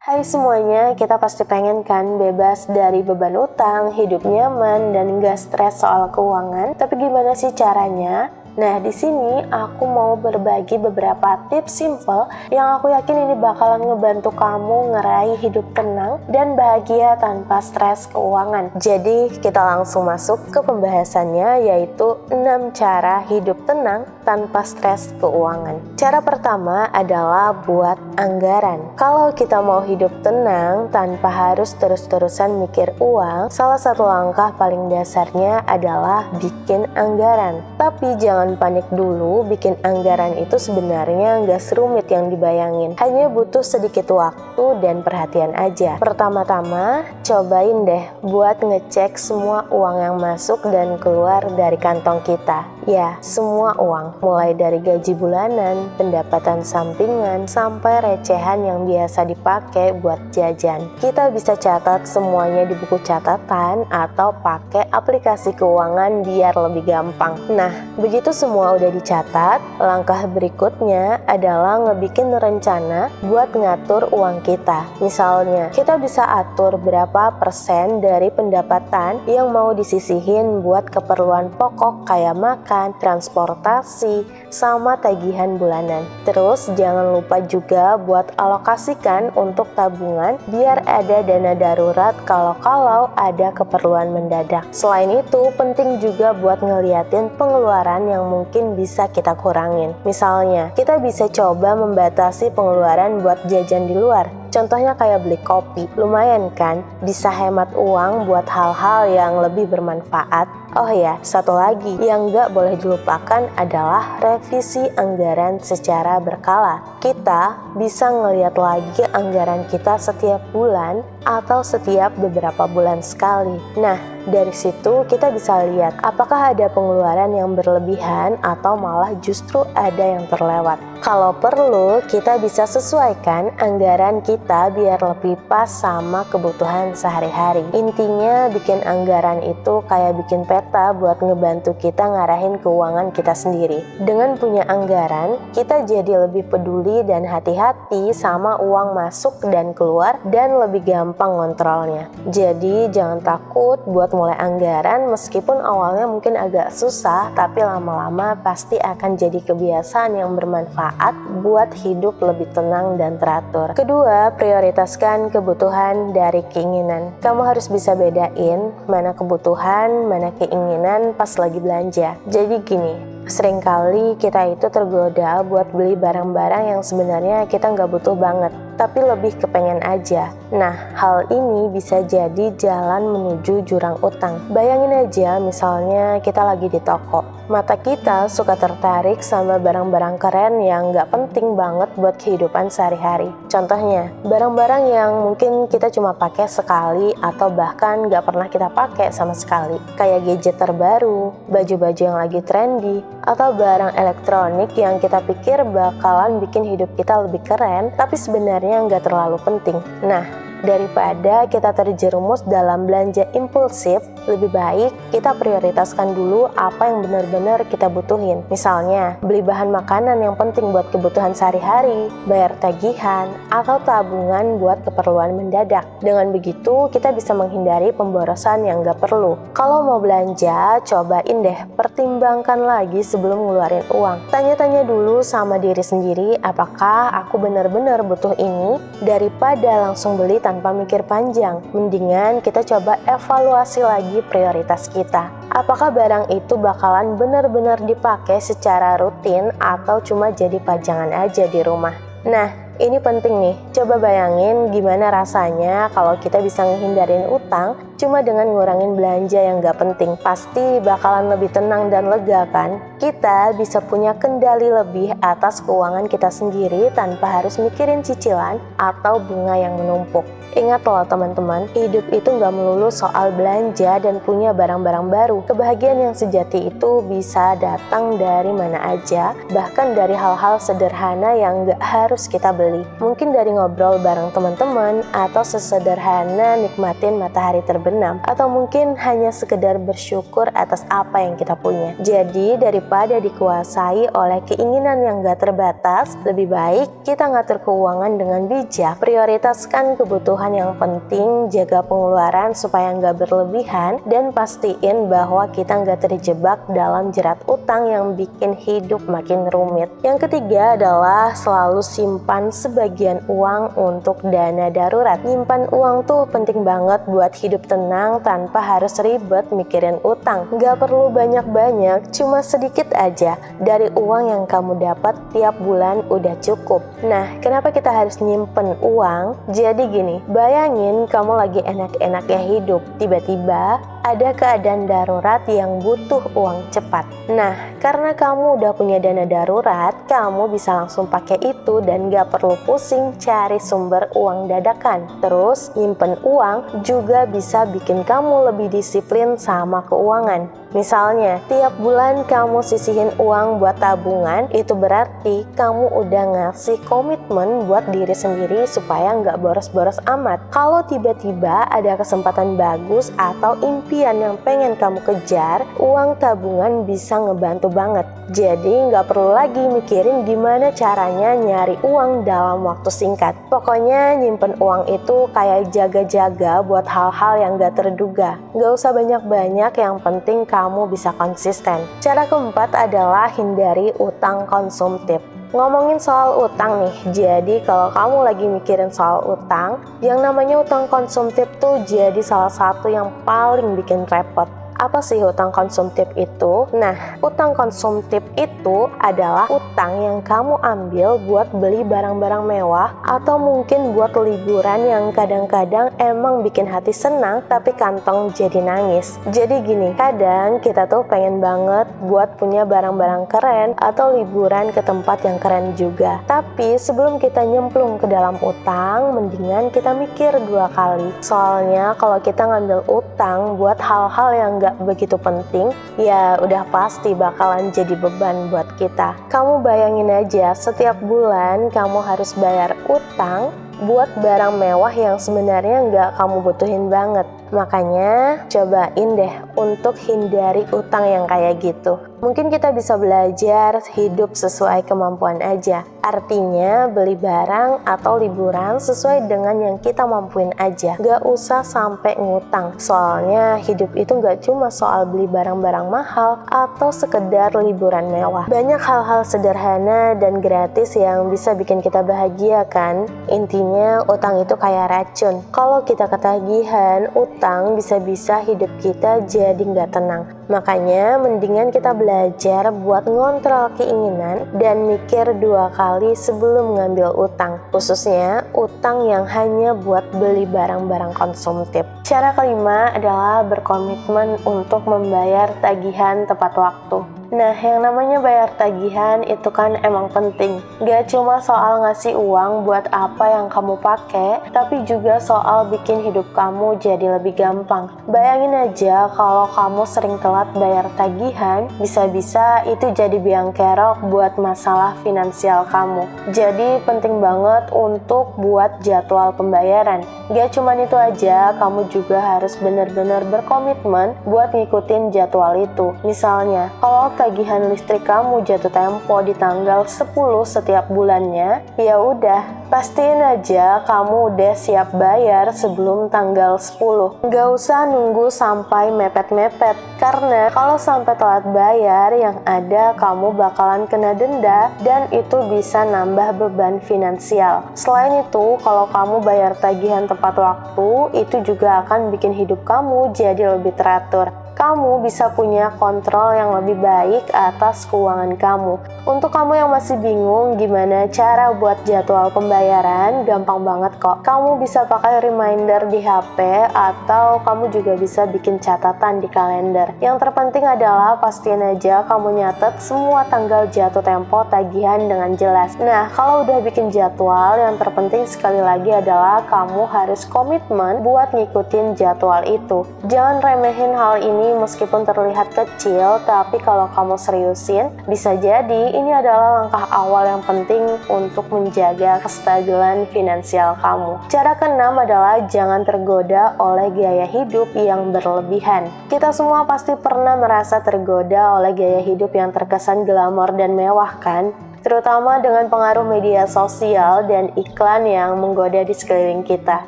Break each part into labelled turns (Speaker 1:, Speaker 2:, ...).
Speaker 1: Hai semuanya, kita pasti pengen kan bebas dari beban utang, hidup nyaman, dan nggak stres soal keuangan. Tapi gimana sih caranya? Nah, di sini aku mau berbagi beberapa tips simple yang aku yakin ini bakalan ngebantu kamu ngeraih hidup tenang dan bahagia tanpa stres keuangan. Jadi, kita langsung masuk ke pembahasannya, yaitu 6 cara hidup tenang tanpa stres keuangan. Cara pertama adalah buat anggaran. Kalau kita mau hidup tenang tanpa harus terus-terusan mikir uang, salah satu langkah paling dasarnya adalah bikin anggaran. Tapi jangan panik dulu, bikin anggaran itu sebenarnya nggak serumit yang dibayangin. Hanya butuh sedikit waktu dan perhatian aja. Pertama-tama, cobain deh buat ngecek semua uang yang masuk dan keluar dari kantong kita. Ya, semua uang, mulai dari gaji bulanan, pendapatan sampingan, sampai recehan yang biasa dipakai buat jajan. Kita bisa catat semuanya di buku catatan atau pakai aplikasi keuangan biar lebih gampang. Nah, begitu semua udah dicatat, langkah berikutnya adalah ngebikin rencana buat ngatur uang kita. Misalnya, kita bisa atur berapa persen dari pendapatan yang mau disisihin buat keperluan pokok kayak makan, transportasi, sama tagihan bulanan. Terus jangan lupa juga buat alokasikan untuk tabungan biar ada dana darurat kalau ada keperluan mendadak. Selain itu, penting juga buat ngeliatin pengeluaran yang mungkin bisa kita kurangin. Misalnya, kita bisa coba membatasi pengeluaran buat jajan di luar. Contohnya kayak beli kopi, lumayan kan? Bisa hemat uang buat hal-hal yang lebih bermanfaat. Oh ya, satu lagi yang nggak boleh dilupakan adalah revisi anggaran secara berkala. Kita bisa ngeliat lagi anggaran kita setiap bulan atau setiap beberapa bulan sekali. Nah, dari situ kita bisa lihat apakah ada pengeluaran yang berlebihan atau malah justru ada yang terlewat. Kalau perlu, kita bisa sesuaikan anggaran kita biar lebih pas sama kebutuhan sehari-hari. Intinya, bikin anggaran itu kayak bikin peta buat ngebantu kita ngarahin keuangan kita sendiri. Dengan punya anggaran, kita jadi lebih peduli dan hati-hati sama uang masuk dan keluar dan lebih gampang ngontrolnya. Jadi, jangan takut buat mulai anggaran meskipun awalnya mungkin agak susah, tapi lama-lama pasti akan jadi kebiasaan yang bermanfaat buat hidup lebih tenang dan teratur. Kedua, prioritaskan kebutuhan dari keinginan. Kamu harus bisa bedain mana kebutuhan, mana keinginan pas lagi belanja. Jadi gini, seringkali kita itu tergoda buat beli barang-barang yang sebenarnya kita nggak butuh banget, tapi lebih kepengen aja. Nah, hal ini bisa jadi jalan menuju jurang utang. Bayangin aja, misalnya kita lagi di toko. Mata kita suka tertarik sama barang-barang keren yang nggak penting banget buat kehidupan sehari-hari. Contohnya, barang-barang yang mungkin kita cuma pakai sekali atau bahkan nggak pernah kita pakai sama sekali. Kayak gadget terbaru, baju-baju yang lagi trendy, atau barang elektronik yang kita pikir bakalan bikin hidup kita lebih keren, tapi sebenarnya nggak terlalu penting. Nah, daripada kita terjerumus dalam belanja impulsif, lebih baik kita prioritaskan dulu apa yang benar-benar kita butuhin. Misalnya, beli bahan makanan yang penting buat kebutuhan sehari-hari, bayar tagihan, atau tabungan buat keperluan mendadak. Dengan begitu, kita bisa menghindari pemborosan yang gak perlu. Kalau mau belanja, cobain deh, pertimbangkan lagi sebelum ngeluarin uang. Tanya-tanya dulu sama diri sendiri, apakah aku benar-benar butuh ini, daripada langsung beli tanpa mikir panjang. Mendingan kita coba evaluasi lagi prioritas kita. Apakah barang itu bakalan benar-benar dipakai secara rutin atau cuma jadi pajangan aja di rumah? Nah, ini penting nih. Coba bayangin gimana rasanya kalau kita bisa ngehindarin utang cuma dengan ngurangin belanja yang gak penting. Pasti bakalan lebih tenang dan lega kan? Kita bisa punya kendali lebih atas keuangan kita sendiri tanpa harus mikirin cicilan atau bunga yang menumpuk. Ingat loh teman-teman, hidup itu gak melulu soal belanja dan punya barang-barang baru. Kebahagiaan yang sejati itu bisa datang dari mana aja, bahkan dari hal-hal sederhana yang gak harus kita beli. Mungkin dari ngobrol bareng teman-teman, atau sesederhana nikmatin matahari terbenam berbenam, atau mungkin hanya sekedar bersyukur atas apa yang kita punya. Jadi daripada dikuasai oleh keinginan yang gak terbatas, lebih baik kita ngatur keuangan dengan bijak, prioritaskan kebutuhan yang penting, jaga pengeluaran supaya gak berlebihan, dan pastiin bahwa kita gak terjebak dalam jerat utang yang bikin hidup makin rumit. Yang ketiga adalah selalu simpan sebagian uang untuk dana darurat. Nyimpan uang tuh penting banget buat hidup tenang tanpa harus ribet mikirin utang. Gak perlu banyak-banyak, cuma sedikit aja dari uang yang kamu dapat tiap bulan udah cukup. Nah, kenapa kita harus nyimpen uang? Jadi gini, bayangin kamu lagi enak-enaknya hidup, tiba-tiba ada keadaan darurat yang butuh uang cepat. Nah, karena kamu udah punya dana darurat, kamu bisa langsung pakai itu dan gak perlu pusing cari sumber uang dadakan. Terus, nyimpen uang juga bisa bikin kamu lebih disiplin sama keuangan. Misalnya, tiap bulan kamu sisihin uang buat tabungan, itu berarti kamu udah ngasih komitmen buat diri sendiri supaya nggak boros-boros amat. Kalau tiba-tiba ada kesempatan bagus atau impian yang pengen kamu kejar, uang tabungan bisa ngebantu banget. Jadi nggak perlu lagi mikirin gimana caranya nyari uang dalam waktu singkat. Pokoknya nyimpen uang itu kayak jaga-jaga buat hal-hal yang nggak terduga. Nggak usah banyak-banyak, yang penting kamu bisa konsisten. Cara keempat adalah hindari utang konsumtif. Ngomongin soal utang nih, jadi kalau kamu lagi mikirin soal utang, yang namanya utang konsumtif tuh jadi salah satu yang paling bikin repot. Apa sih utang konsumtif itu? Nah, utang konsumtif itu adalah utang yang kamu ambil buat beli barang-barang mewah atau mungkin buat liburan yang kadang-kadang emang bikin hati senang tapi kantong jadi nangis. Jadi gini, kadang kita tuh pengen banget buat punya barang-barang keren atau liburan ke tempat yang keren juga. Tapi sebelum kita nyemplung ke dalam utang, mendingan kita mikir 2 kali. Soalnya kalau kita ngambil utang buat hal-hal yang gak begitu penting, ya udah pasti bakalan jadi beban buat kita. Kamu bayangin aja, setiap bulan kamu harus bayar utang buat barang mewah yang sebenarnya nggak kamu butuhin banget. Makanya cobain deh untuk hindari utang yang kayak gitu. Mungkin kita bisa belajar hidup sesuai kemampuan aja. Artinya beli barang atau liburan sesuai dengan yang kita mampuin aja. Gak usah sampai ngutang. Soalnya hidup itu gak cuma soal beli barang-barang mahal atau sekedar liburan mewah. Banyak hal-hal sederhana dan gratis yang bisa bikin kita bahagia kan. Intinya utang itu kayak racun. Kalau kita ketagihan utang, bisa-bisa hidup kita jadi gak tenang. Makanya mendingan kita belajar buat ngontrol keinginan dan mikir 2 kali sebelum ngambil utang, khususnya utang yang hanya buat beli barang-barang konsumtif. Cara kelima adalah berkomitmen untuk membayar tagihan tepat waktu. Nah, yang namanya bayar tagihan itu kan emang penting. Gak cuma soal ngasih uang buat apa yang kamu pakai, tapi juga soal bikin hidup kamu jadi lebih gampang. Bayangin aja kalau kamu sering telat bayar tagihan, bisa-bisa itu jadi biang kerok buat masalah finansial kamu. Jadi penting banget untuk buat jadwal pembayaran. Gak cuma itu aja, kamu juga harus benar-benar berkomitmen buat ngikutin jadwal itu. Misalnya, kalau tagihan listrik kamu jatuh tempo di tanggal 10 setiap bulannya, ya udah, pastiin aja kamu udah siap bayar sebelum tanggal 10. Nggak usah nunggu sampai mepet-mepet, karena kalau sampai telat bayar, yang ada kamu bakalan kena denda dan itu bisa nambah beban finansial. Selain itu, kalau kamu bayar tagihan tepat waktu, itu juga akan bikin hidup kamu jadi lebih teratur. Kamu bisa punya kontrol yang lebih baik atas keuangan kamu. Untuk kamu yang masih bingung gimana cara buat jadwal pembayaran, gampang banget kok. Kamu bisa pakai reminder di HP atau kamu juga bisa bikin catatan di kalender. Yang terpenting adalah pastiin aja kamu nyatet semua tanggal jatuh tempo tagihan dengan jelas. Nah, kalau udah bikin jadwal, yang terpenting sekali lagi adalah kamu harus komitmen buat ngikutin jadwal itu. Jangan remehin hal ini meskipun terlihat kecil, tapi kalau kamu seriusin, bisa jadi ini adalah langkah awal yang penting untuk menjaga kestabilan finansial kamu. Cara keenam adalah jangan tergoda oleh gaya hidup yang berlebihan. Kita semua pasti pernah merasa tergoda oleh gaya hidup yang terkesan glamor dan mewah kan? Terutama dengan pengaruh media sosial dan iklan yang menggoda di sekeliling kita.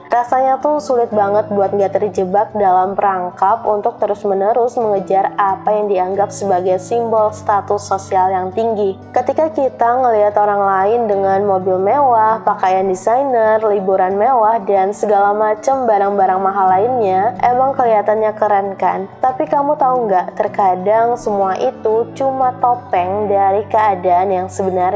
Speaker 1: Rasanya tuh sulit banget buat gak terjebak dalam perangkap untuk terus-menerus mengejar apa yang dianggap sebagai simbol status sosial yang tinggi. Ketika kita ngelihat orang lain dengan mobil mewah, pakaian desainer, liburan mewah, dan segala macam barang-barang mahal lainnya, emang kelihatannya keren kan? Tapi kamu tahu nggak, terkadang semua itu cuma topeng dari keadaan yang sebenarnya.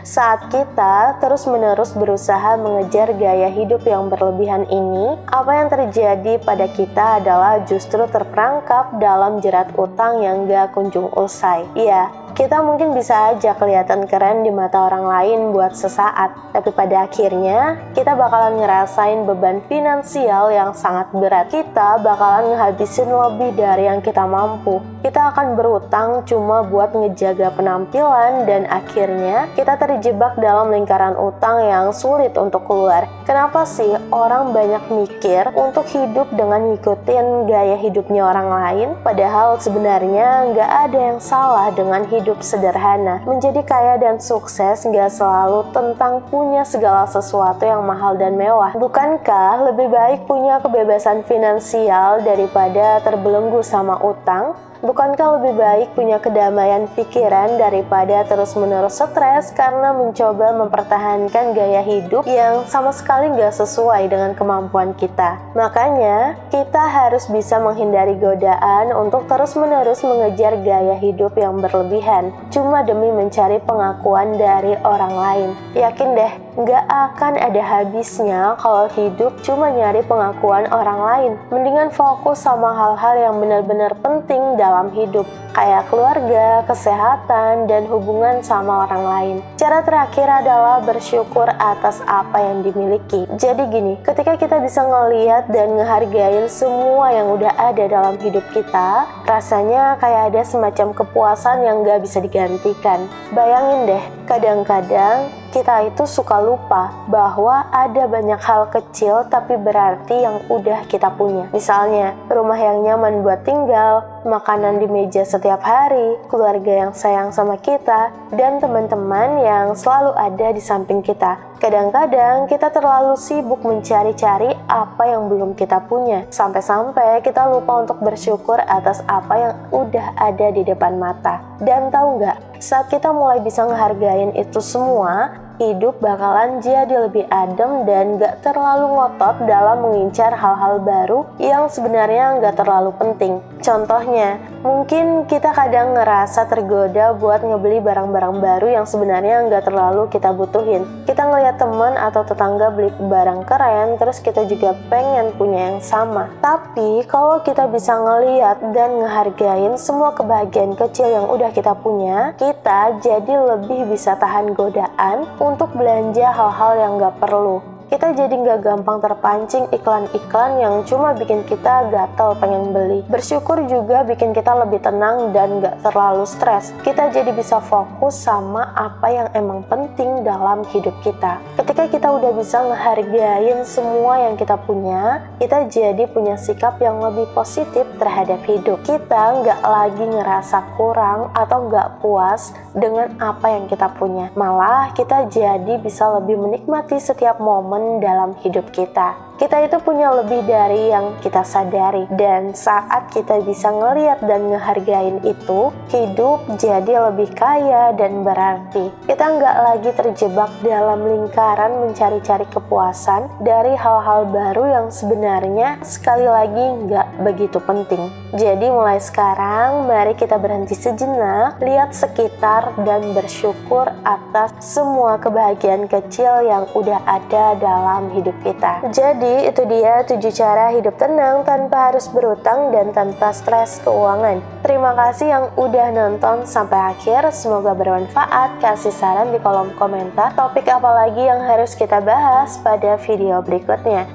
Speaker 1: Saat kita terus-menerus berusaha mengejar gaya hidup yang berlebihan ini, apa yang terjadi pada kita adalah justru terperangkap dalam jerat utang yang gak kunjung usai. Iya, kita mungkin bisa aja kelihatan keren di mata orang lain buat sesaat, tapi pada akhirnya kita bakalan ngerasain beban finansial yang sangat berat. Kita bakalan ngehabisin lebih dari yang kita mampu. Kita akan berutang cuma buat ngejaga penampilan, dan akhirnya kita terjebak dalam lingkaran utang yang sulit untuk keluar. Kenapa sih orang banyak mikir untuk hidup dengan ngikutin gaya hidupnya orang lain, padahal sebenarnya nggak ada yang salah dengan hidup sederhana. Menjadi kaya dan sukses nggak selalu tentang punya segala sesuatu yang mahal dan mewah. Bukankah lebih baik punya kebebasan finansial daripada terbelenggu sama utang? Bukankah lebih baik punya kedamaian pikiran daripada terus-menerus stres karena mencoba mempertahankan gaya hidup yang sama sekali nggak sesuai dengan kemampuan kita? Makanya, kita harus bisa menghindari godaan untuk terus-menerus mengejar gaya hidup yang berlebihan, cuma demi mencari pengakuan dari orang lain. Yakin deh, nggak akan ada habisnya kalau hidup cuma nyari pengakuan orang lain. Mendingan fokus sama hal-hal yang benar-benar penting dalam hidup, kayak keluarga, kesehatan, dan hubungan sama orang lain. Cara terakhir adalah bersyukur atas apa yang dimiliki. Jadi gini, ketika kita bisa ngelihat dan ngehargain semua yang udah ada dalam hidup kita, rasanya kayak ada semacam kepuasan yang gak bisa digantikan. Bayangin deh, kadang-kadang kita itu suka lupa bahwa ada banyak hal kecil tapi berarti yang udah kita punya. Misalnya, rumah yang nyaman buat tinggal, makanan di meja setiap hari, keluarga yang sayang sama kita, dan teman-teman yang selalu ada di samping kita. Kadang-kadang kita terlalu sibuk mencari-cari apa yang belum kita punya, sampai-sampai kita lupa untuk bersyukur atas apa yang udah ada di depan mata. Dan tahu nggak, saat kita mulai bisa ngehargain itu semua, hidup bakalan jadi lebih adem dan gak terlalu ngotot dalam mengincar hal-hal baru yang sebenarnya gak terlalu penting. Contohnya, mungkin kita kadang ngerasa tergoda buat ngebeli barang-barang baru yang sebenarnya gak terlalu kita butuhin. Kita ngeliat teman atau tetangga beli barang keren, terus kita juga pengen punya yang sama. Tapi kalau kita bisa ngeliat dan ngehargain semua kebahagiaan kecil yang udah kita punya, kita jadi lebih bisa tahan godaan untuk belanja hal-hal yang gak perlu. Kita jadi gak gampang terpancing iklan-iklan yang cuma bikin kita gatel pengen beli. Bersyukur juga bikin kita lebih tenang dan gak terlalu stres. Kita jadi bisa fokus sama apa yang emang penting dalam hidup kita. Ketika kita udah bisa ngehargain semua yang kita punya, kita jadi punya sikap yang lebih positif terhadap hidup. Kita gak lagi ngerasa kurang atau gak puas dengan apa yang kita punya. Malah kita jadi bisa lebih menikmati setiap momen dalam hidup kita. Kita itu punya lebih dari yang kita sadari, dan saat kita bisa ngeliat dan ngehargain itu, hidup jadi lebih kaya dan berarti. Kita nggak lagi terjebak dalam lingkaran mencari-cari kepuasan dari hal-hal baru yang sebenarnya sekali lagi nggak begitu penting. Jadi mulai sekarang, mari kita berhenti sejenak, lihat sekitar dan bersyukur atas semua kebahagiaan kecil yang udah ada dalam hidup kita. Jadi itu dia 7 cara hidup tenang tanpa harus berutang dan tanpa stres keuangan. Terima kasih yang udah nonton sampai akhir, semoga bermanfaat. Kasih saran di kolom komentar topik apa lagi yang harus kita bahas pada video berikutnya.